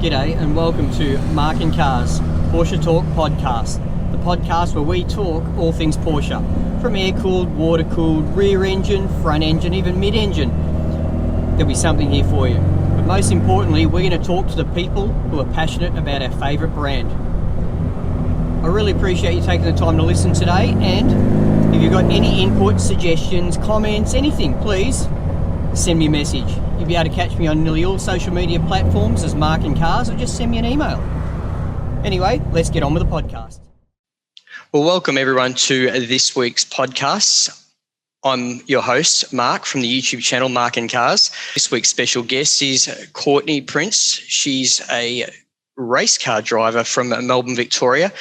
G'day and welcome to Marc and Cars Porsche Talk podcast, the podcast where we talk all things Porsche, from air-cooled, water-cooled, rear engine, front engine, even mid-engine. There'll be something here for you. But most importantly, we're going to talk to the people who are passionate about our favourite brand. I really appreciate you taking the time to listen today, and if you've got any input, suggestions, comments, anything, please send me a message. You'll be able to catch me on nearly all social media platforms as Marc and Cars, or just send me an email. Anyway, let's get on with the podcast. Well, welcome everyone to this week's podcast. I'm your host, Marc, from the YouTube channel Marc and Cars. This week's special guest is Courtney Prince. She's a race car driver from Melbourne, Victoria.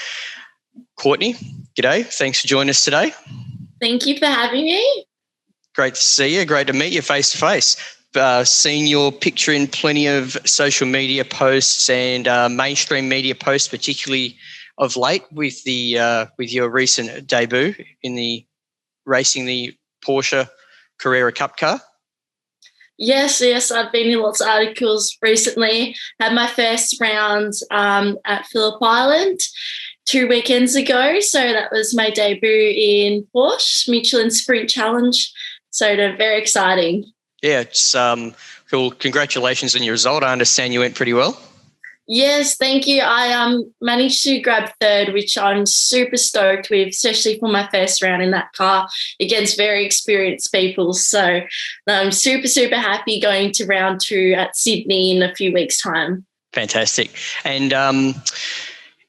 Courtney, g'day. Thanks for joining us today. Thank you for having me. Great to see you. Great to meet you face to face. Seen your picture in plenty of social media posts and mainstream media posts, particularly of late with your recent debut in the racing the Porsche Carrera Cup car. Yes, I've been in lots of articles recently. Had my first round at Phillip Island 2 weekends ago. So that was my debut in Porsche Michelin Sprint Challenge. So very exciting. Yeah, it's cool. Congratulations on your result. I understand you went pretty well. Yes, thank you. I managed to grab third, which I'm super stoked with, especially for my first round in that car against very experienced people. So I'm super, super happy going to round 2 at Sydney in a few weeks' time. Fantastic. And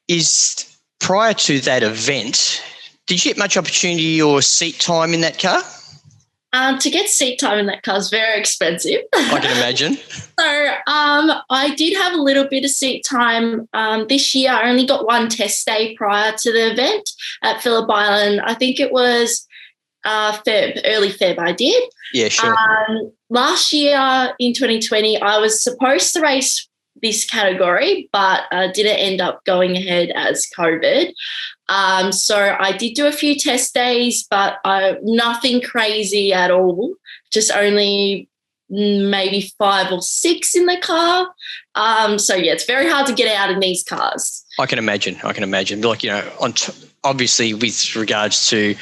is prior to that event, did you get much opportunity or seat time in that car? To get seat time in that car is very expensive. I can imagine. So I did have a little bit of seat time this year. I only got one test day prior to the event at Phillip Island. I think it was early Feb I did. Yeah, sure. Last year in 2020, I was supposed to race this category, but didn't end up going ahead as COVID. So I did do a few test days, but nothing crazy at all, just only maybe 5 or 6 in the car. So, yeah, it's very hard to get out in these cars. I can imagine. Like, obviously with regards to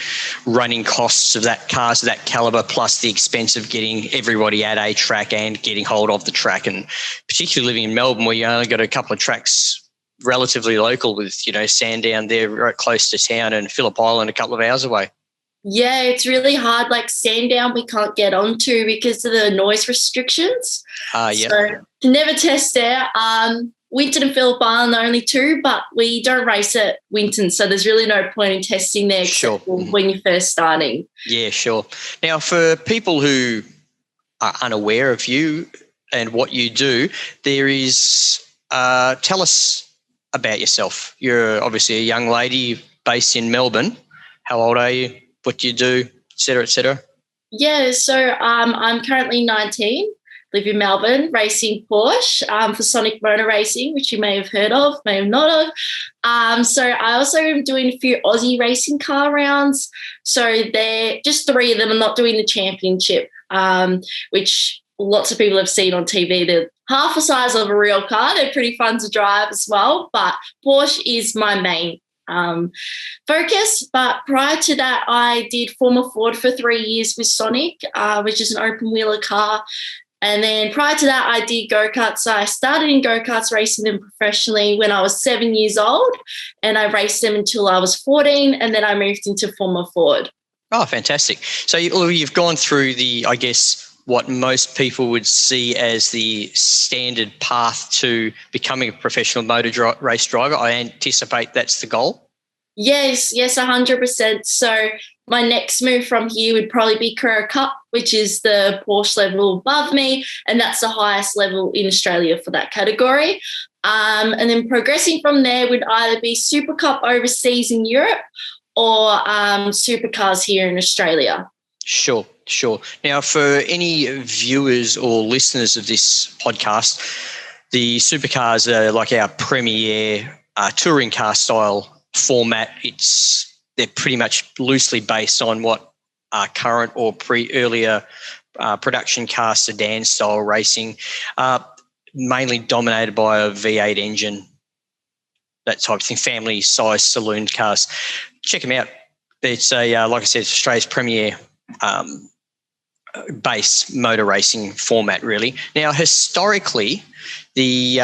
running costs of that car to that calibre, plus the expense of getting everybody at a track and getting hold of the track, and particularly living in Melbourne where you only got a couple of tracks relatively local with, Sandown there right close to town and Phillip Island a couple of hours away. Yeah, it's really hard. Like Sandown we can't get onto because of the noise restrictions. Yeah. So never test there. Winton and Phillip Island are only 2, but we don't race at Winton, so there's really no point in testing there sure. when you're first starting. Yeah, sure. Now, for people who are unaware of you and what you do, there is tell us about yourself. You're obviously a young lady based in Melbourne. How old are you? What do you do, et cetera, et cetera? Yeah, so I'm currently 19, live in Melbourne, racing Porsche for Sonic Motor Racing, which you may have heard of, may have not of. So I also am doing a few Aussie racing car rounds. So they're just 3 of them. I'm not doing the championship, which lots of people have seen on TV. They're half the size of a real car. They're pretty fun to drive as well, but Porsche is my main focus. But prior to that, I did Formula Ford for 3 years with Sonic, which is an open wheeler car. And then prior to that, I did go-karts. So I started in go-karts, racing them professionally when I was 7 years old, and I raced them until I was 14, and then I moved into Formula Ford. Oh, fantastic. So you've gone through what most people would see as the standard path to becoming a professional motor race driver. I anticipate that's the goal. Yes, 100%. So my next move from here would probably be Carrera Cup, which is the Porsche level above me, and that's the highest level in Australia for that category. And then progressing from there would either be Super Cup overseas in Europe or supercars here in Australia. Sure. Now, for any viewers or listeners of this podcast, the supercars are like our premier touring car style format. They're pretty much loosely based on what current or earlier production car sedan style racing. mainly dominated by a V8 engine, that type of thing, family-sized saloon cars. Check them out. It's like I said, it's Australia's premier base motor racing format, really. Now, historically, the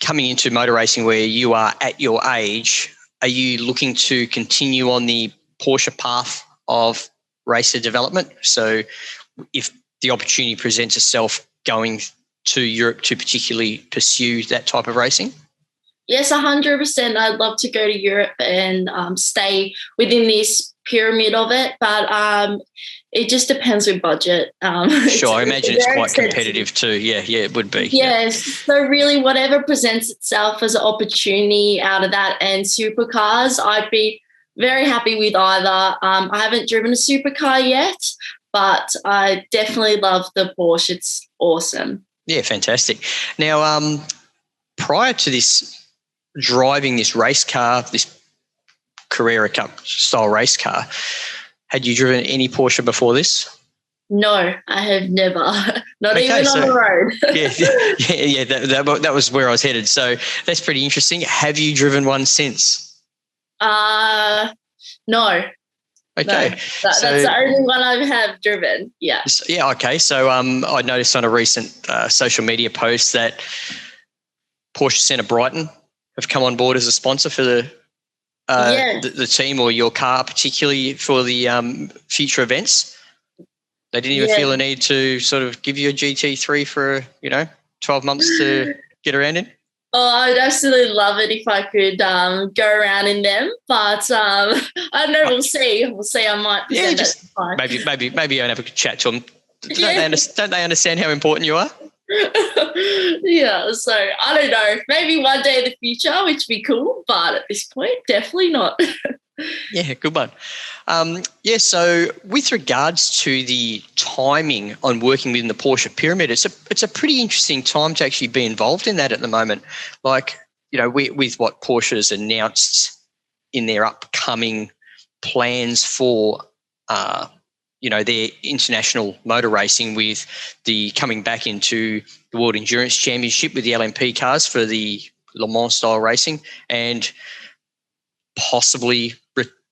coming into motor racing where you are at your age, are you looking to continue on the Porsche path of racer development? So if the opportunity presents itself going to Europe to particularly pursue that type of racing? Yes, 100%. I'd love to go to Europe and stay within this pyramid of it, but it just depends with budget. Sure, I imagine it's quite competitive too. Yeah, it would be. Yes, so really whatever presents itself as an opportunity out of that and supercars, I'd be very happy with either. I haven't driven a supercar yet, but I definitely love the Porsche. It's awesome. Yeah, fantastic. Now, prior to this, driving this race car, this Carrera Cup style race car, had you driven any Porsche before this? No, I have never. Not even on the road. That was where I was headed. So that's pretty interesting. Have you driven one since? No. Okay. No, that's the only one I have driven. Yeah. Yeah. Okay. So I noticed on a recent social media post that Porsche Centre Brighton have come on board as a sponsor for the team or your car, particularly for the future events. They didn't even feel a need to sort of give you a GT3 for 12 months to get around in. Oh, I'd absolutely love it if I could go around in them, but I don't know. We'll see. I might. Yeah, just maybe I'll have a chat to them. Don't they understand how important you are? Yeah, so I don't know. Maybe one day in the future, which would be cool, but at this point, definitely not. Yeah, good one. So with regards to the timing on working within the Porsche pyramid, it's a pretty interesting time to actually be involved in that at the moment. Like, with what Porsche has announced in their upcoming plans for their international motor racing, with the coming back into the World Endurance Championship with the LMP cars for the Le Mans style racing, and possibly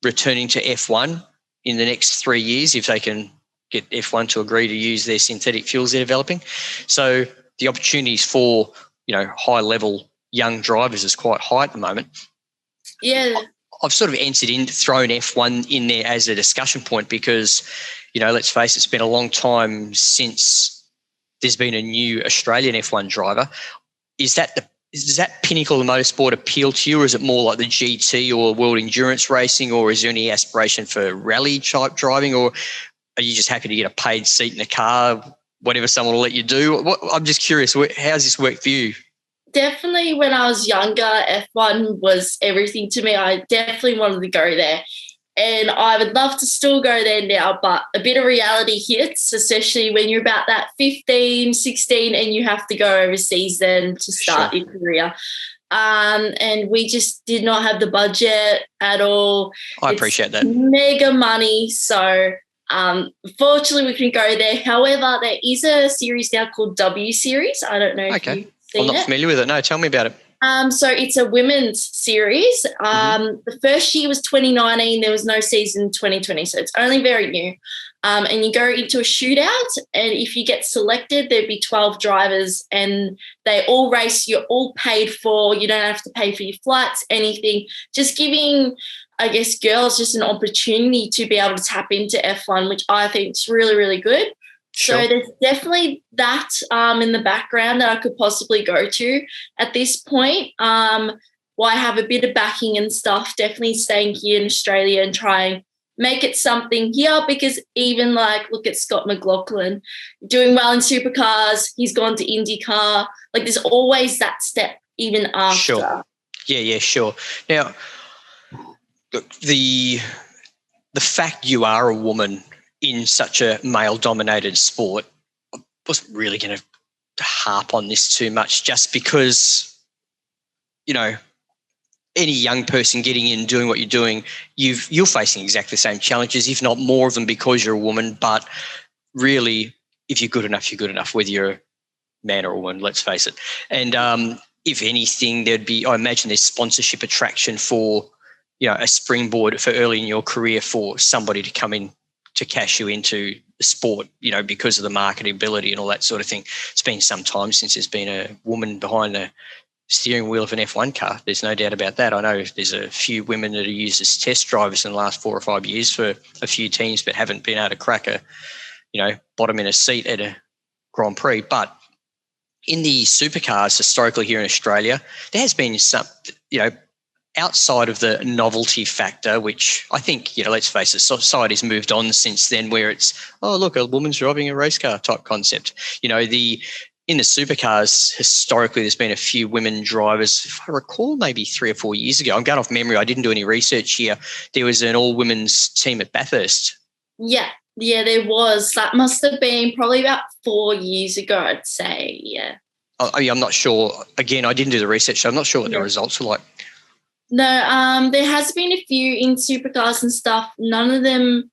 returning to F1 in the next 3 years if they can get F1 to agree to use their synthetic fuels they're developing. So the opportunities for high level young drivers is quite high at the moment. Yeah, I've sort of thrown F1 in there as a discussion point because, let's face it, it's been a long time since there's been a new Australian F1 driver. Does that pinnacle of motorsport appeal to you, or is it more like the GT or world endurance racing, or is there any aspiration for rally type driving, or are you just happy to get a paid seat in a car, whatever someone will let you do? I'm just curious, how's this work for you? Definitely when I was younger, F1 was everything to me. I definitely wanted to go there. And I would love to still go there now, but a bit of reality hits, especially when you're about that 15, 16 and you have to go overseas then to start your career. And we just did not have the budget at all. I appreciate that. Mega money. So fortunately we couldn't go there. However, there is a series now called W Series. I don't know if you've seen it. I'm not familiar with it. No, tell me about it. So it's a women's series. The first year was 2019. There was no season 2020, so it's only very new. And you go into a shootout, and if you get selected, there'd be 12 drivers, and they all race. You're all paid for. You don't have to pay for your flights, anything. Just giving, I guess, girls just an opportunity to be able to tap into F1, which I think is really, really good. Sure. So there's definitely that in the background that I could possibly go to at this point. While I have a bit of backing and stuff, definitely staying here in Australia and try and make it something here, because even look at Scott McLaughlin doing well in supercars. He's gone to IndyCar. There's always that step even after. Sure. Yeah, sure. Now, look, the fact you are a woman in such a male-dominated sport, I wasn't really going to harp on this too much, just because, any young person getting in doing what you're doing, you're facing exactly the same challenges, if not more of them, because you're a woman. But really, if you're good enough, you're good enough, whether you're man or woman, let's face it. And if anything, I imagine there's sponsorship attraction for, a springboard for early in your career for somebody to come in to cash you into the sport, because of the marketability and all that sort of thing. It's been some time since there's been a woman behind the steering wheel of an F1 car. There's no doubt about that. I know there's a few women that are used as test drivers in the last 4 or 5 years for a few teams, but haven't been able to crack a, bottom in a seat at a Grand Prix. But in the supercars historically here in Australia, there has been some, outside of the novelty factor, which I think, let's face it, society's moved on since then, where it's, oh, look, a woman's driving a race car type concept. In the supercars, historically, there's been a few women drivers. If I recall, maybe 3 or 4 years ago, I'm going off memory, I didn't do any research here, there was an all-women's team at Bathurst. Yeah, there was. That must have been probably about 4 years ago, I'd say, yeah. I'm not sure. Again, I didn't do the research, so I'm not sure what the results were like. No, there has been a few in supercars and stuff. None of them,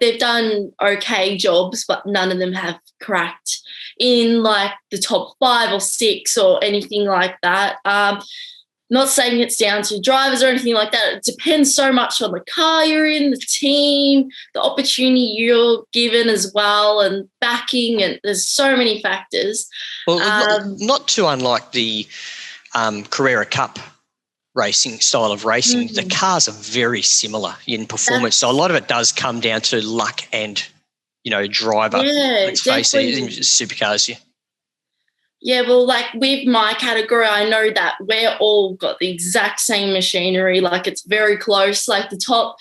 they've done okay jobs, but none of them have cracked in the top 5 or 6 or anything like that. Not saying it's down to drivers or anything like that. It depends so much on the car you're in, the team, the opportunity you're given as well, and backing, and there's so many factors. Well, not too unlike the Carrera Cup racing style of racing, the cars are very similar in performance. So a lot of it does come down to luck and, driver. Yeah, let's face it, in supercars. Yeah. Yeah, well, with my category, I know that we're all got the exact same machinery. It's very close. The top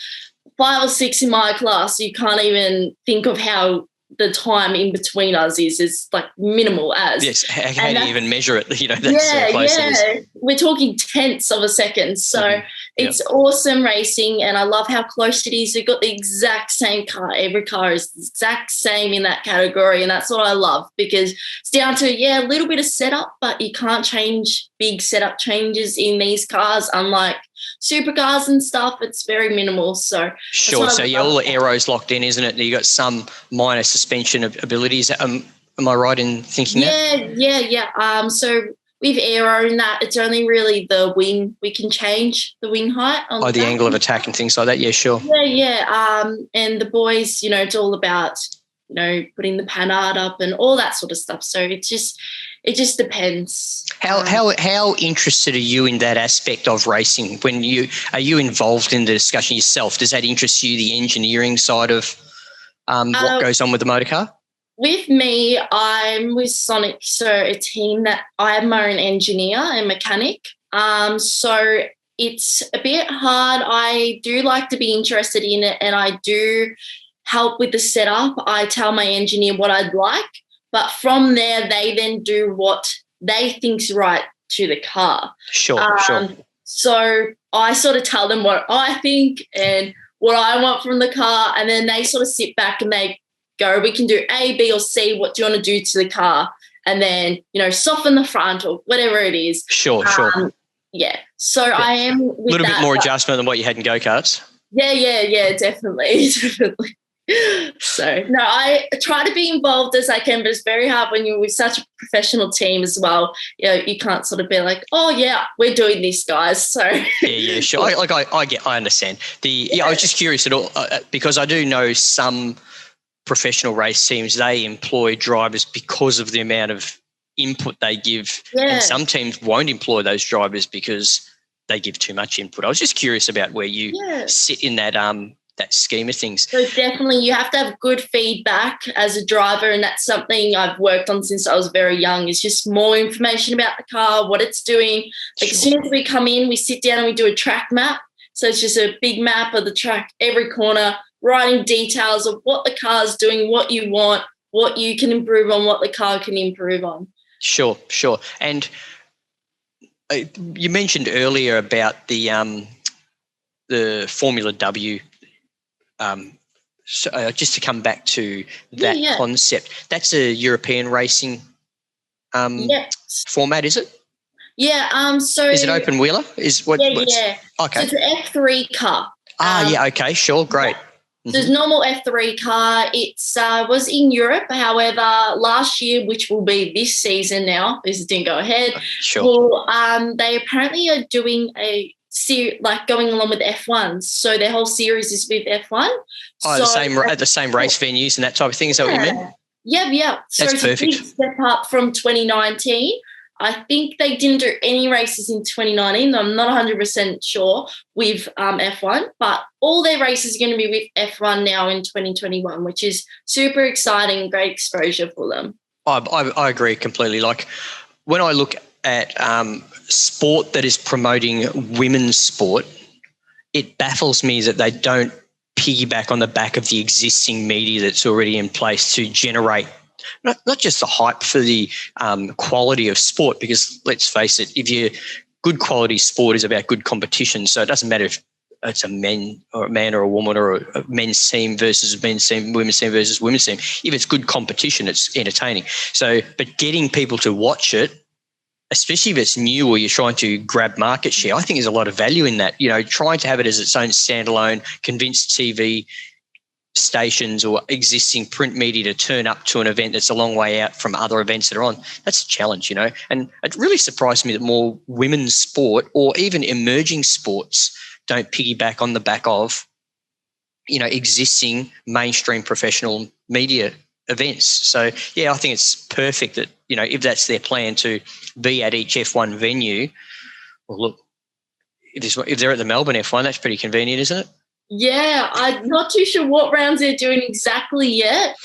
5 or 6 in my class, you can't even think of how the time in between us is minimal as. Yes, how do you even measure it? That's so close. Yeah, we're talking tenths of a second. So it's awesome racing, and I love how close it is. You've got the exact same car. Every car is the exact same in that category, and that's what I love, because it's down to, a little bit of setup, but you can't change big setup changes in these cars, unlike supercars and stuff. It's very minimal. So sure. So all the aero's locked in, isn't it? You got some minor suspension abilities. Am I right in thinking that? Yeah. So with aero and that, it's only really the wing. We can change the wing height. On the angle of attack and things like that. Yeah, sure. Yeah. And the boys, it's all about, putting the panard up and all that sort of stuff. So it just depends. How interested are you in that aspect of racing? Are you involved in the discussion yourself? Does that interest you, the engineering side of what goes on with the motor car? With me, I'm with Sonic, so a team that I'm my own engineer and mechanic. So it's a bit hard. I do like to be interested in it, and I do help with the setup. I tell my engineer what I'd like, but from there, they then do what they think's right to the car. Sure. So I sort of tell them what I think and what I want from the car, and then they sort of sit back and they go, we can do A, B, or C. What do you want to do to the car? And then, soften the front or whatever it is. Sure. Yeah. So I am with a little bit more adjustment than what you had in go-karts. Yeah, definitely. So, no, I try to be involved as I can, but it's very hard when you're with such a professional team as well. You can't sort of be like, oh, yeah, we're doing this, guys. So yeah, sure. I understand. I was just curious at all because I do know some professional race teams, they employ drivers because of the amount of input they give, and some teams won't employ those drivers because they give too much input. I was just curious about where you sit in that scheme of things. So definitely you have to have good feedback as a driver, and that's something I've worked on since I was very young, is just more information about the car, what it's doing. As soon as we come in, we sit down and we do a track map. So it's just a big map of the track, every corner, writing details of what the car's doing, what you want, what you can improve on, what the car can improve on. Sure. And you mentioned earlier about the Formula W. Just to come back to that concept, that's a European racing format, is it? Yeah. So is it open wheeler? Yeah. Okay. So it's an F3 car. Okay. Sure. Great. So it's normal F3 car. It's was in Europe. However, last year, which will be this season now, this didn't go ahead. Sure. Well, they apparently are doing going along with F1s. So their whole series is with F1. Oh, at the same race venues and that type of thing. Is that what you meant? Yeah. So That's it's perfect. a big step up from 2019. I think they didn't do any races in 2019. I'm not 100% sure with F1, but all their races are going to be with F1 now in 2021, which is super exciting, great exposure for them. I agree completely. Like when I look at sport that is promoting women's sport, it baffles me that they don't piggyback on the back of the existing media that's already in place to generate not just the hype for the quality of sport, because let's face it, good quality sport is about good competition. So it doesn't matter if it's a man or a woman or a men's team versus men's team, women's team versus women's team. If it's good competition, it's entertaining. So, but getting people to watch it, especially if it's new or you're trying to grab market share, I think there's a lot of value in that. Trying to have it as its own standalone, convince TV stations or existing print media to turn up to an event that's a long way out from other events that are on. That's a challenge, And it really surprised me that more women's sport or even emerging sports don't piggyback on the back of, existing mainstream professional media events. So, yeah, I think it's perfect that, if that's their plan to be at each F1 venue, well, look, if they're at the Melbourne F1, that's pretty convenient, isn't it? Yeah, I'm not too sure what rounds they're doing exactly yet,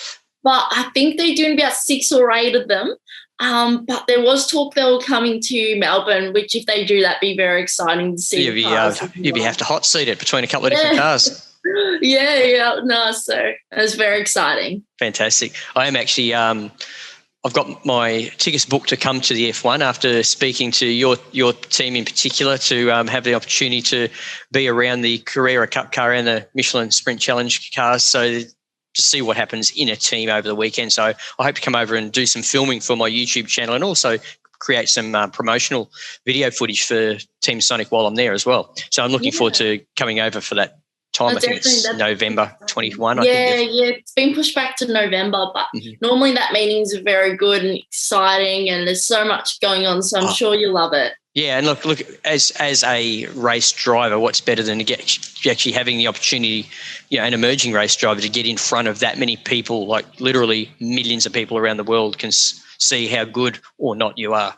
but I think they're doing about 6 or 8 of them. But there was talk they were coming to Melbourne, which if they do, that'd be very exciting to see. You'd have to hot seat it between a couple of different cars. Yeah. No, so it was very exciting. Fantastic. I am actually I've got my tickets booked to come to the F1 after speaking to your team in particular to have the opportunity to be around the Carrera Cup car and the Michelin Sprint Challenge cars. So to see what happens in a team over the weekend. So I hope to come over and do some filming for my YouTube channel and also create some promotional video footage for Team Sonic while I'm there as well. So I'm looking forward to coming over for that time. I think it's November 21. It's been pushed back to November, but normally that meetings are very good and exciting and there's so much going on, so I'm sure you'll love it. Yeah, and look, as a race driver, what's better than actually having the opportunity, an emerging race driver to get in front of that many people, like literally millions of people around the world can see how good or not you are.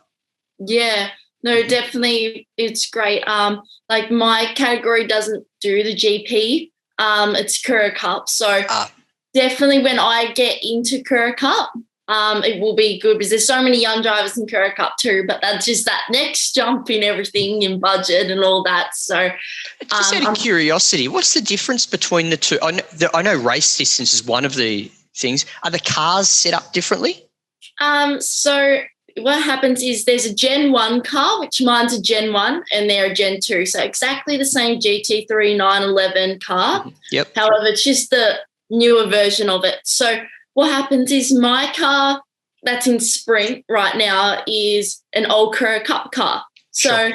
Yeah. No, definitely, it's great. Like my category doesn't do the GP. It's Carrera Cup. So definitely when I get into Carrera Cup, it will be good because there's so many young drivers in Carrera Cup too, but that's just that next jump in everything, in budget and all that. So just out of curiosity, what's the difference between the two? I know race distance is one of the things. Are the cars set up differently? So what happens is there's a Gen 1 car, which mine's a Gen 1 and they're a Gen 2. So exactly the same GT3 911 car. Yep. However, it's just the newer version of it. So what happens is my car that's in Sprint right now is an old Carrera Cup car. So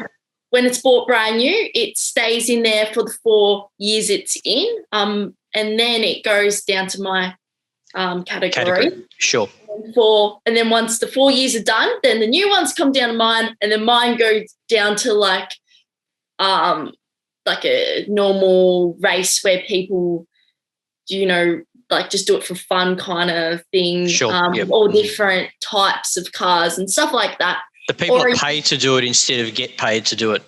when it's bought brand new, it stays in there for the 4 years it's in, and then it goes down to my category. Sure. And then once the 4 years are done, then the new ones come down to mine, and then mine goes down to like a normal race where people, like just do it for fun kind of thing. Sure. All different types of cars and stuff like that. The people that pay to do it instead of get paid to do it.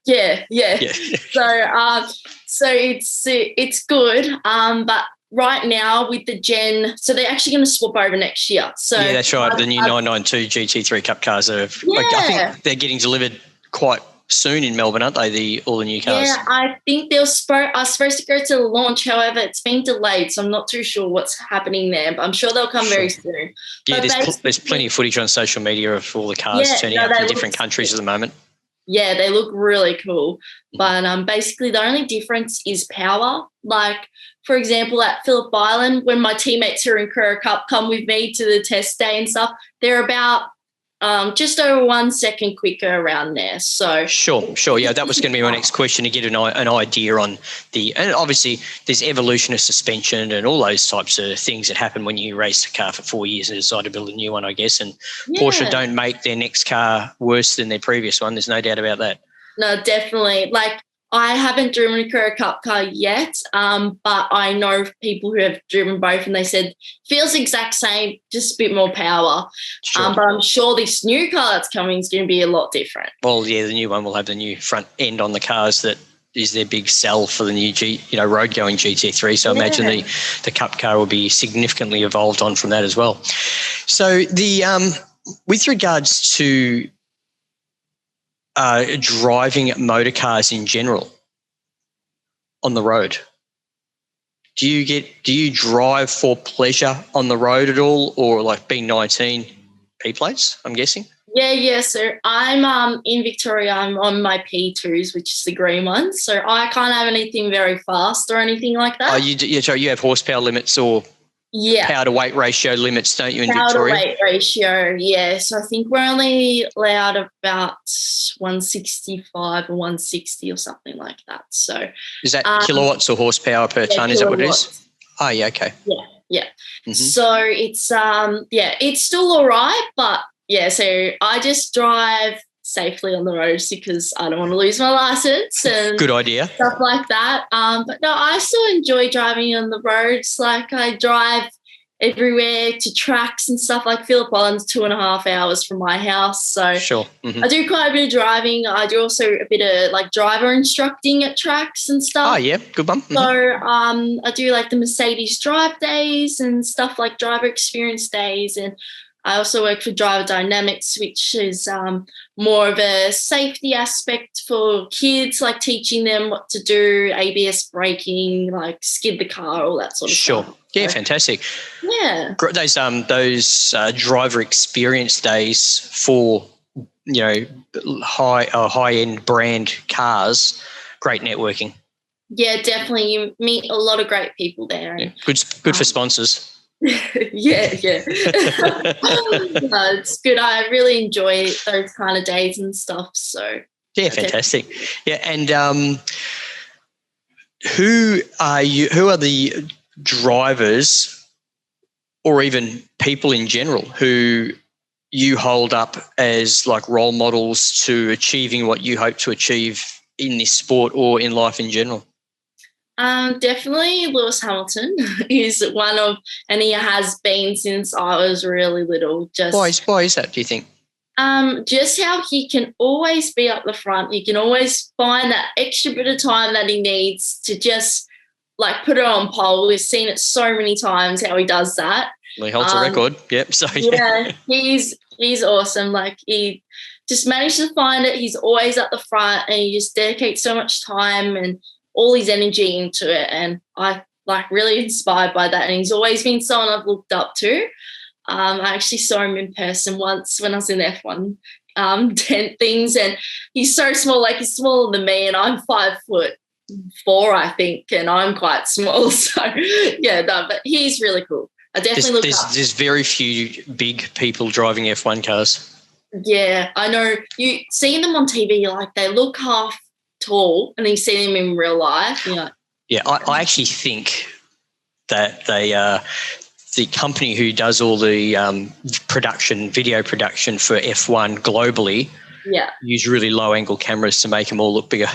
Yeah. So it's good. But right now with the Gen, so they're actually going to swap over next year. So yeah, that's right. The new 992 GT3 Cup cars I think they're getting delivered quite soon in Melbourne, aren't they? All the new cars. Yeah, I think are supposed to go to the launch. However, it's been delayed, so I'm not too sure what's happening there. But I'm sure they'll come very soon. Yeah, there's plenty of footage on social media of all the cars turning up in different countries at the moment. Yeah, they look really cool. But basically the only difference is power. Like, for example, at Phillip Island, when my teammates who are in Carrera Cup come with me to the test day and stuff, they're about just over 1 second quicker around there. So Sure. Yeah, that was going to be my next question, to get an idea on and obviously there's evolution of suspension and all those types of things that happen when you race a car for 4 years and decide to build a new one, I guess. And Porsche don't make their next car worse than their previous one. There's no doubt about that. No, definitely. Like, I haven't driven a Carrera Cup car yet, but I know people who have driven both, and they said feels the exact same, just a bit more power. Sure. But I'm sure this new car that's coming is going to be a lot different. Well, yeah, the new one will have the new front end on the cars that is their big sell for the new road going GT3. So I imagine the Cup car will be significantly evolved on from that as well. So with regards to driving motor cars in general on the road, do you drive for pleasure on the road at all, or like B19 P plates, I'm guessing? Yeah. So I'm in Victoria. I'm on my P2s, which is the green ones. So I can't have anything very fast or anything like that. Oh, you have horsepower limits or power to weight ratio limits, don't you, in Victoria? Power to weight ratio, yeah. So I think we're only allowed about 165 or 160 or something like that. So is that kilowatts or horsepower per tonne? Is that what it is? Oh, yeah, okay. Yeah. Mm-hmm. So it's it's still all right, but yeah. So I just drive safely on the roads because I don't want to lose my license and good idea, stuff like that. But no, I still enjoy driving on the roads. Like, I drive everywhere to tracks and stuff. Like Phillip Island's 2.5 hours from my house, so sure. Mm-hmm. I do quite a bit of driving. I do also a bit of like driver instructing at tracks and stuff. Oh yeah, good one. Mm-hmm. So I do like the Mercedes drive days and stuff, like driver experience days, and I also work for Driver Dynamics, which is more of a safety aspect for kids, like teaching them what to do, ABS braking, like skid the car, all that sort of stuff. Sure. Yeah, fantastic. Yeah. Those driver experience days for, high-end brand cars, great networking. Yeah, definitely. You meet a lot of great people there. And, good for sponsors. yeah. No, it's good. I really enjoy those kind of days and stuff. So yeah, fantastic. Yeah, and who are the drivers, or even people in general, who you hold up as like role models to achieving what you hope to achieve in this sport or in life in general? Definitely Lewis Hamilton is one of, and he has been since I was really little. Just why is that, do you think? Just how he can always be up the front. He can always find that extra bit of time that he needs to just like put it on pole. We've seen it so many times how he does that. Well, he holds a record. Yep. So yeah, he's awesome. Like, he just managed to find it. He's always at the front, and he just dedicates so much time and all his energy into it, and I really inspired by that. And he's always been someone I've looked up to. I actually saw him in person once when I was in F1 tent things, and he's so small. Like, he's smaller than me, and I'm 5'4", I think, and I'm quite small. So yeah, no, but he's really cool. I definitely look up. There's very few big people driving F1 cars. Yeah, I know. You see them on TV, like they look half tall, and you see them in real life. Yeah, I actually think that the company who does all the video production for F1 globally, use really low angle cameras to make them all look bigger.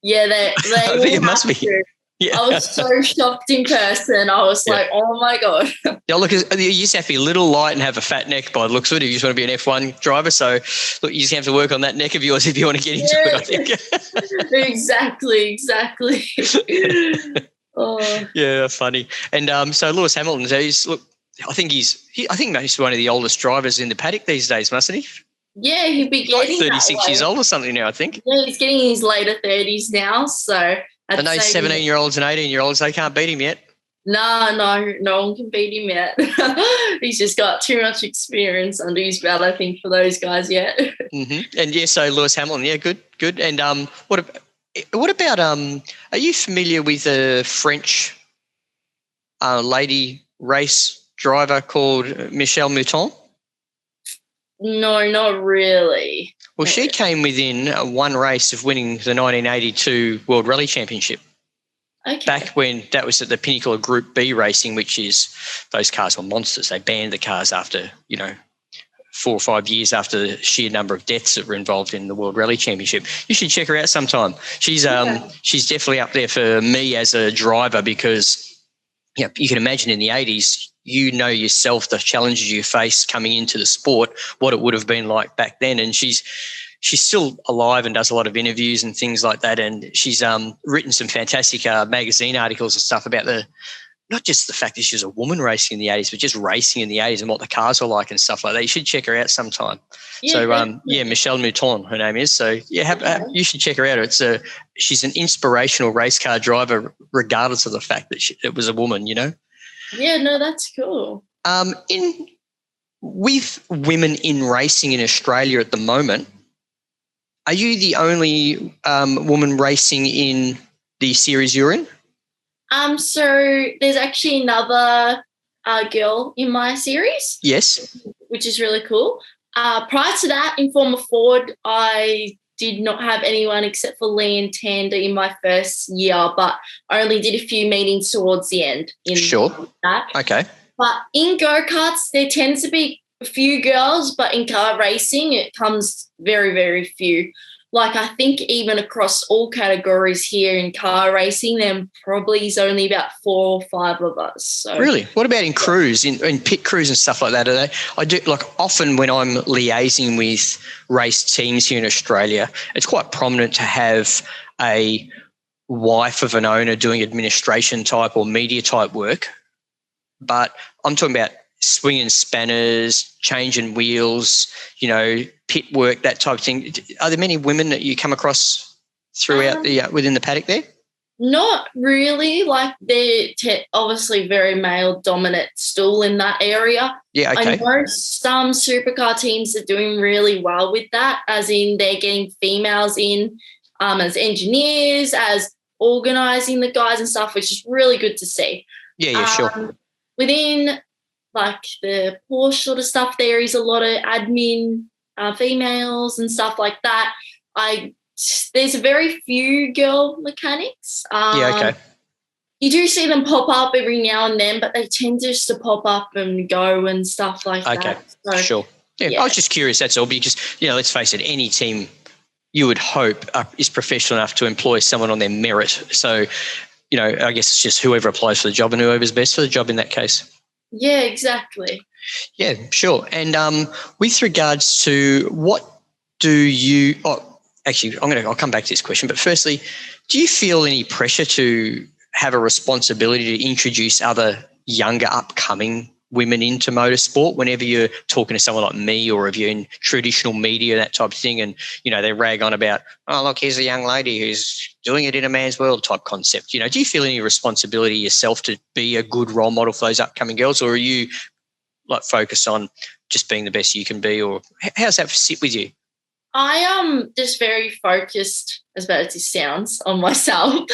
Yeah, they I think it must be. Yeah. I was so shocked in person. I was like, oh my God. Yeah, look, you just have to be a little light and have a fat neck by the looks of it if you just want to be an F1 driver. So, look, you just have to work on that neck of yours if you want to get into it, I think. Exactly. Oh. Yeah, funny. And so Lewis Hamilton, I think he's one of the oldest drivers in the paddock these days, mustn't he? Yeah, he'd be getting 36 years old or something now, I think. Yeah, he's getting in his later 30s now, so... I know 17-year-olds and 18-year-olds, they can't beat him yet. No one can beat him yet. He's just got too much experience under his belt, I think, for those guys yet. Mm-hmm. And, yeah, so Lewis Hamilton, yeah, good. And what about are you familiar with a French lady race driver called Michelle Mouton? No, not really. Well, she came within one race of winning the 1982 World Rally Championship. Okay. Back when that was at the pinnacle of Group B racing, which is those cars were monsters. They banned the cars after, 4 or 5 years after the sheer number of deaths that were involved in the World Rally Championship. You should check her out sometime. She's definitely up there for me as a driver because you can imagine in the 80s, yourself the challenges you face coming into the sport, what it would have been like back then. And she's still alive and does a lot of interviews and things like that. And she's written some fantastic magazine articles and stuff about not just the fact that she was a woman racing in the 80s, but just racing in the 80s and what the cars were like and stuff like that. You should check her out sometime. Yeah, Michelle Mouton, her name is. So, you should check her out. She's an inspirational race car driver, regardless of the fact that it was a woman, Yeah, no, that's cool. With women in racing in Australia at the moment, are you the only woman racing in the series you're in? So there's actually another girl in my series. Yes. Which is really cool. Prior to that, in Formula Ford, I did not have anyone except for Leanne Tander in my first year, but I only did a few meetings towards the end. Sure. That. Okay. But in go-karts, there tends to be a few girls, but in car racing, it comes very, very few. Like, I think even across all categories here in car racing, there probably is only about 4 or 5 of us. So. Really? What about in crews, in pit crews and stuff like that? I do, often when I'm liaising with race teams here in Australia, it's quite prominent to have a wife of an owner doing administration type or media type work. But I'm talking about swinging spanners, changing wheels, pit work, that type of thing. Are there many women that you come across throughout within the paddock there? Not really. Like, they're obviously very male dominant still in that area. Yeah, okay. I know some supercar teams are doing really well with that, as in they're getting females in as engineers, as organising the guys and stuff, which is really good to see. Yeah, sure. Within like the Porsche sort of stuff, there is a lot of admin females and stuff like that. There's very few girl mechanics. Okay. You do see them pop up every now and then, but they tend just to pop up and go and stuff like that. Okay, so, sure. Yeah, I was just curious, that's all, because, let's face it, any team you would hope is professional enough to employ someone on their merit. So, I guess it's just whoever applies for the job and whoever's best for the job in that case. Yeah, exactly. Yeah, sure. And with regards to what do you actually, I'll come back to this question, but firstly, do you feel any pressure to have a responsibility to introduce other younger upcoming women into motorsport whenever you're talking to someone like me, or if you're in traditional media, that type of thing, and, they rag on about, oh, look, here's a young lady who's doing it in a man's world type concept. Do you feel any responsibility yourself to be a good role model for those upcoming girls, or are you focused on just being the best you can be, or how's that sit with you? I am just very focused, as bad as it sounds, on myself.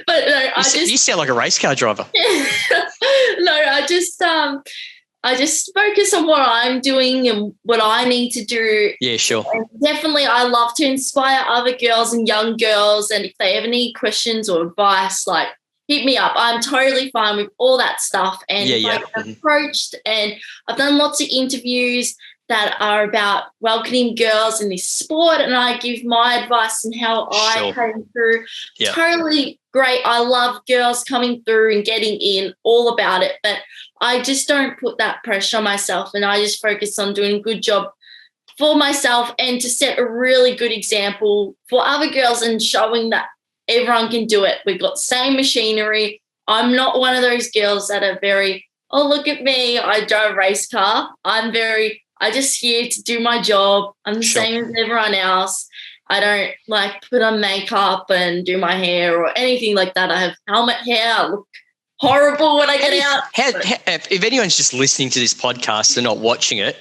But no, you sound like a race car driver. No, I just focus on what I'm doing and what I need to do. Yeah, sure. And definitely, I love to inspire other girls and young girls. And if they ever need questions or advice, hit me up. I'm totally fine with all that stuff. And I've approached, and I've done lots of interviews that are about welcoming girls in this sport, and I give my advice and how I came through. Yeah. Totally great. I love girls coming through and getting in, all about it, but I just don't put that pressure on myself, and I just focus on doing a good job for myself and to set a really good example for other girls and showing that everyone can do it. We've got the same machinery. I'm not one of those girls that are very, oh, look at me, I drive a race car. I just here to do my job. I'm the same as everyone else. I don't put on makeup and do my hair or anything like that. I have helmet hair. I look horrible when I get out. If anyone's just listening to this podcast and not watching it,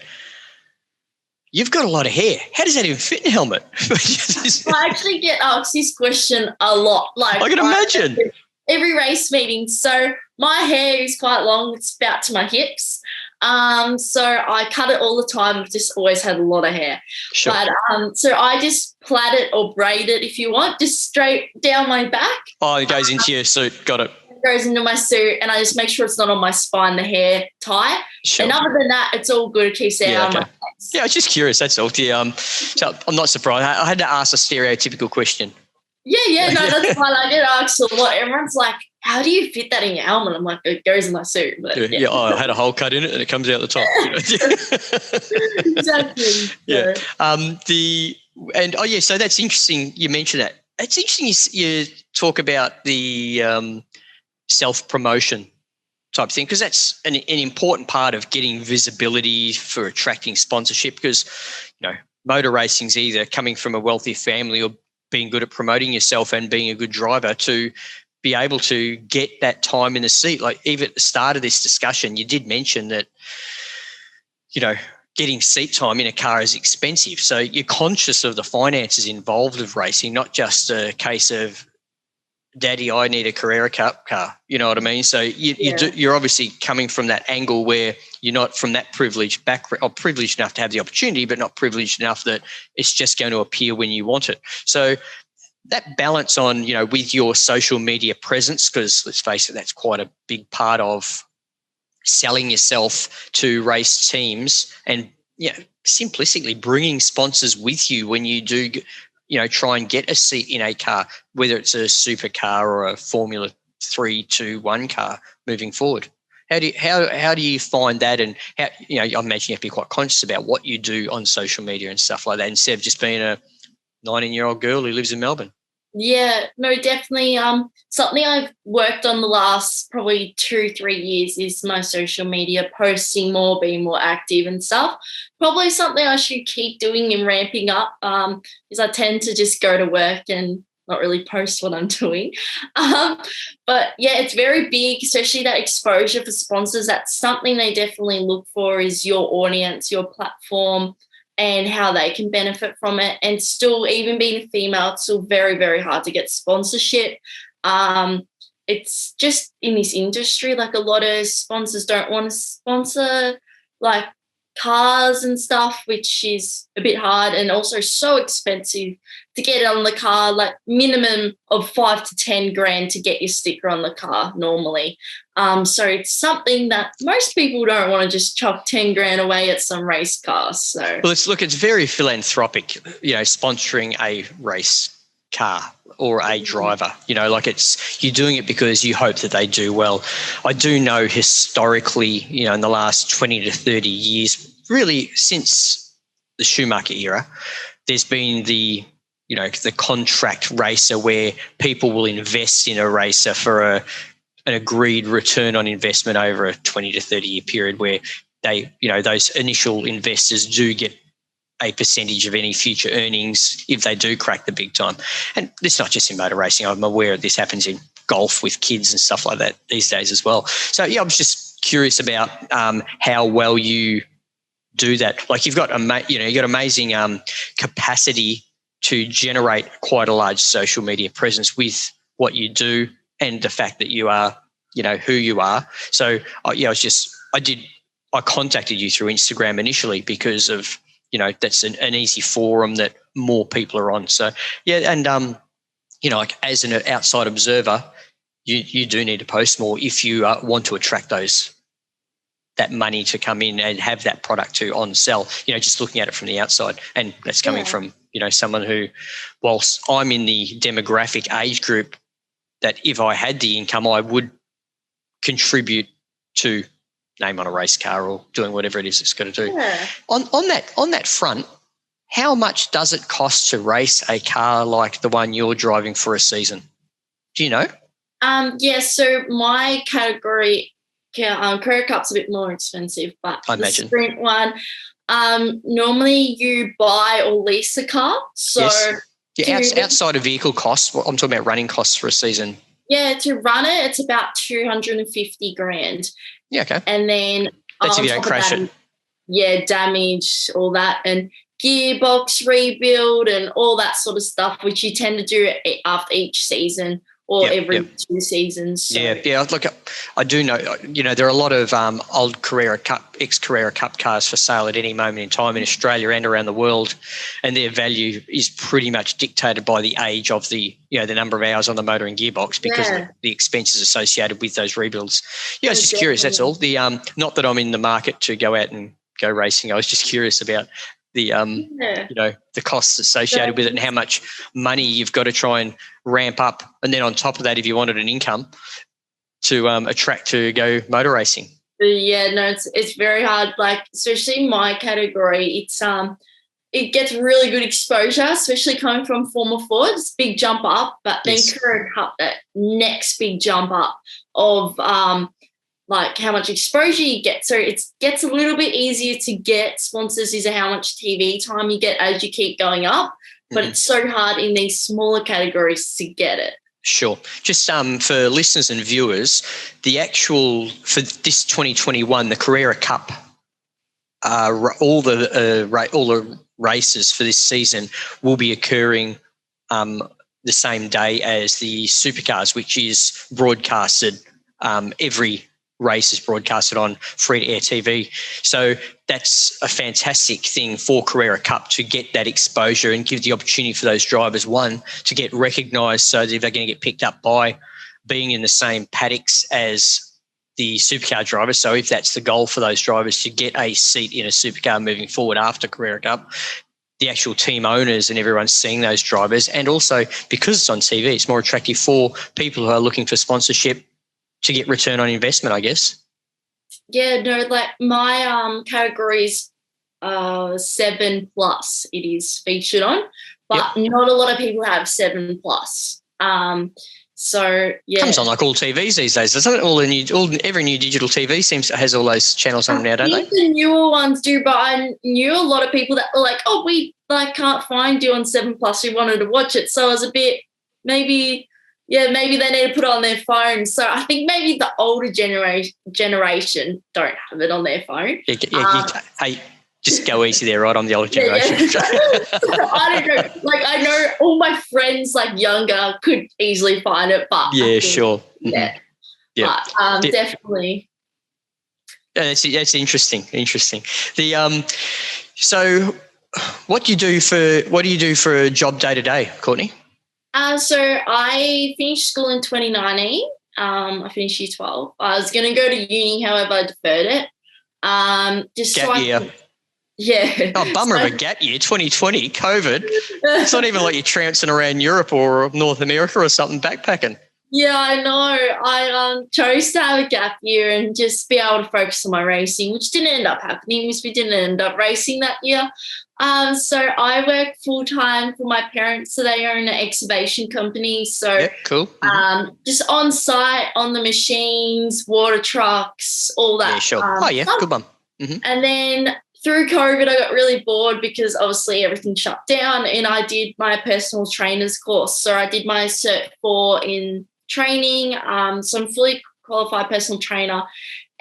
you've got a lot of hair. How does that even fit in a helmet? I actually get asked this question a lot. I can imagine. Every race meeting. So my hair is quite long. It's about to my hips. So I cut it all the time. I've just always had a lot of hair. Sure. But so I just plait it or braid it if you want, just straight down my back. Oh, it goes into your suit. Got it. It goes into my suit, and I just make sure it's not on my spine, the hair tight. Sure. And other than that, it's all good. It keeps it out of my face. Yeah, I was just curious. That's all. Yeah, so I'm not surprised. I had to ask a stereotypical question. Yeah, no, that's fine. I get asked a lot. Everyone's like, how do you fit that in your helmet? I'm like, it goes in my suit. But I had a hole cut in it and it comes out the top. Exactly. Yeah. So that's interesting you mentioned that. It's interesting you talk about the self-promotion type thing, because that's an important part of getting visibility for attracting sponsorship, because, motor racing's either coming from a wealthy family or being good at promoting yourself and being a good driver to be able to get that time in the seat. Like even at the start of this discussion, you did mention that, getting seat time in a car is expensive. So you're conscious of the finances involved of racing, not just a case of, Daddy, I need a Carrera Cup car. You know what I mean? So you're obviously coming from that angle where you're not from that privileged background, or privileged enough to have the opportunity, but not privileged enough that it's just going to appear when you want it. So that balance on, with your social media presence, because let's face it, that's quite a big part of selling yourself to race teams, and simplistically bringing sponsors with you when you do try and get a seat in a car, whether it's a supercar or a Formula 3-2-1 car moving forward. How do you find that? And how, I imagine you have to be quite conscious about what you do on social media and stuff like that, instead of just being a 19-year-old girl who lives in Melbourne. Yeah, no, definitely. Something I've worked on the last probably 2-3 years is my social media, posting more, being more active and stuff. Probably something I should keep doing and ramping up, because I tend to just go to work and not really post what I'm doing. But yeah, it's very big, especially that exposure for sponsors. That's something they definitely look for, is your audience, your platform, and how they can benefit from it. And still, even being a female, it's still very, very hard to get sponsorship. It's just in this industry, like a lot of sponsors don't want to sponsor like cars and stuff, which is a bit hard and also so expensive to get it on the car, like minimum of 5 to 10 grand to get your sticker on the car normally. So it's something that most people don't want to just chuck 10 grand away at some race cars. So it's very philanthropic, sponsoring a race car or a driver, you're doing it because you hope that they do well. I do know historically, in the last 20 to 30 years, really since the Schumacher era, there's been the contract racer where people will invest in a racer for an agreed return on investment over a 20 to 30 year period, where they, those initial investors do get a percentage of any future earnings if they do crack the big time. And it's not just in motor racing. I'm aware this happens in golf with kids and stuff like that these days as well. So yeah, I was just curious about how well you do that. Like you've got amazing capacity to generate quite a large social media presence with what you do and the fact that you are, who you are. So I contacted you through Instagram initially because of, that's an easy forum that more people are on. So yeah, and like as an outside observer, you do need to post more if you want to attract that money to come in and have that product to on sell. Just looking at it from the outside, and that's coming from someone who, whilst I'm in the demographic age group that if I had the income, I would contribute to name on a race car or doing whatever it is it's got to do. Yeah. On that front, how much does it cost to race a car like the one you're driving for a season? Do you know? So my category, Carrera Cup's a bit more expensive, but I the imagine. Sprint one, normally you buy or lease a car. So yes. Yeah, outside of vehicle costs, I'm talking about running costs for a season. Yeah, to run it, it's about 250 grand. Yeah, okay. And then that's if you don't crash it. Yeah, damage, all that, and gearbox rebuild and all that sort of stuff, which you tend to do after each season or every 2 seasons. So. Yeah. Look, I do know, there are a lot of old ex-Carrera Cup cars for sale at any moment in time in Australia and around the world, and their value is pretty much dictated by the age of the number of hours on the motor and gearbox because of the expenses associated with those rebuilds. Yeah, I was just curious, that's all. The not that I'm in the market to go out and go racing. I was just curious about the the costs associated with it and how much money you've got to try and ramp up, and then on top of that, if you wanted an income to attract to go motor racing. Yeah, no, it's very hard. Like, especially in my category, it gets really good exposure, especially coming from Formula Ford. It's a big jump up, but then Carrera Cup, that next big jump up of like how much exposure you get. So it gets a little bit easier to get sponsors is how much TV time you get as you keep going up, but it's so hard in these smaller categories to get it. Sure. Just for listeners and viewers, the actual, for this 2021, the Carrera Cup, all the races for this season will be occurring the same day as the supercars, which is broadcasted every race is broadcasted on free-to-air TV. So that's a fantastic thing for Carrera Cup to get that exposure and give the opportunity for those drivers, one, to get recognised so that they're going to get picked up by being in the same paddocks as the supercar drivers. So if that's the goal for those drivers to get a seat in a supercar moving forward after Carrera Cup, the actual team owners and everyone's seeing those drivers. And also because it's on TV, it's more attractive for people who are looking for sponsorship to get return on investment, I guess. Yeah, no, like my category is 7+. It is featured on, but not a lot of people have 7+. So yeah, comes on like all TVs these days, doesn't it? Every new digital TV has all those channels on them now, don't they? The newer ones do, but I knew a lot of people that were like, "Oh, we can't find you on 7+. We wanted to watch it," so I was a bit maybe they need to put it on their phone. So I think maybe the older generation don't have it on their phone. Hey, just go easy there, right? I'm the older generation. I don't know. Like, I know all my friends, like younger, could easily find it, but sure. Yeah. But definitely. That's interesting. The so what do you do for a job day to day, Courtney? So I finished school in 2019. I finished year 12. I was going to go to uni, however, I deferred it. Gap year. Yeah. Oh, bummer of a gap year, 2020, COVID. It's not even like you're trouncing around Europe or North America or something backpacking. Yeah, I know. I chose to have a gap year and just be able to focus on my racing, which didn't end up happening because we didn't end up racing that year. So I work full-time for my parents. So they own an excavation company. So cool. Just on site, on the machines, water trucks, all that. Yeah, sure. Good one. Mm-hmm. And then through COVID, I got really bored because obviously everything shut down, and I did my personal trainer's course. So I did my Cert 4 in training. So I'm fully qualified personal trainer,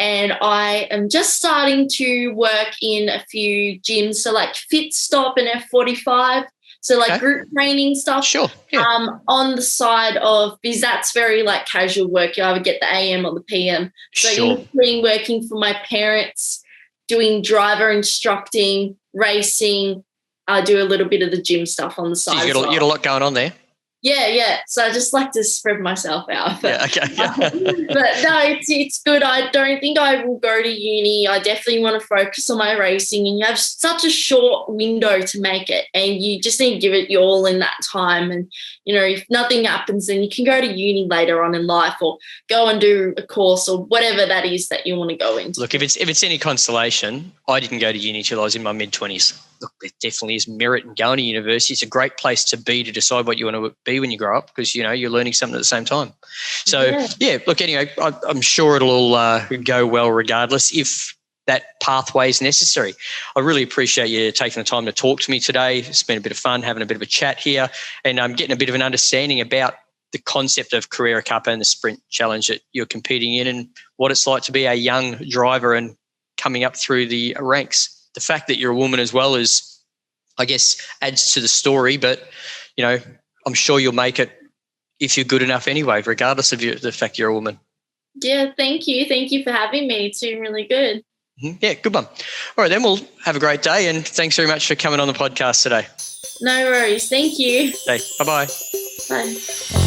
and I am just starting to work in a few gyms. So like Fit Stop and F45. So like group training stuff. Sure. Yeah. On the side of, because that's very like casual work. You either get the AM or the PM. So in between working for my parents, doing driver instructing, racing, I do a little bit of the gym stuff on the side. So you got a lot going on there. Yeah. So I just like to spread myself out. But, Yeah. but no, it's good. I don't think I will go to uni. I definitely want to focus on my racing, and you have such a short window to make it, and you just need to give it your all in that time. And, if nothing happens, then you can go to uni later on in life or go and do a course or whatever that is that you want to go into. Look, if it's any consolation, I didn't go to uni till I was in my mid-20s. Look, there definitely is merit in going to university. It's a great place to be to decide what you want to be when you grow up, because, you're learning something at the same time. So, look, anyway, I'm sure it'll all go well regardless if that pathway is necessary. I really appreciate you taking the time to talk to me today. It's been a bit of fun having a bit of a chat here, and I'm getting a bit of an understanding about the concept of Carrera Cup and the Sprint Challenge that you're competing in, and what it's like to be a young driver and coming up through the ranks. The fact that you're a woman as well is, I guess, adds to the story, but, I'm sure you'll make it if you're good enough anyway, regardless of the fact you're a woman. Yeah, thank you. Thank you for having me. It's been really good. Yeah, good one. All right, then we'll have a great day, and thanks very much for coming on the podcast today. No worries. Thank you. Okay, bye-bye. Bye.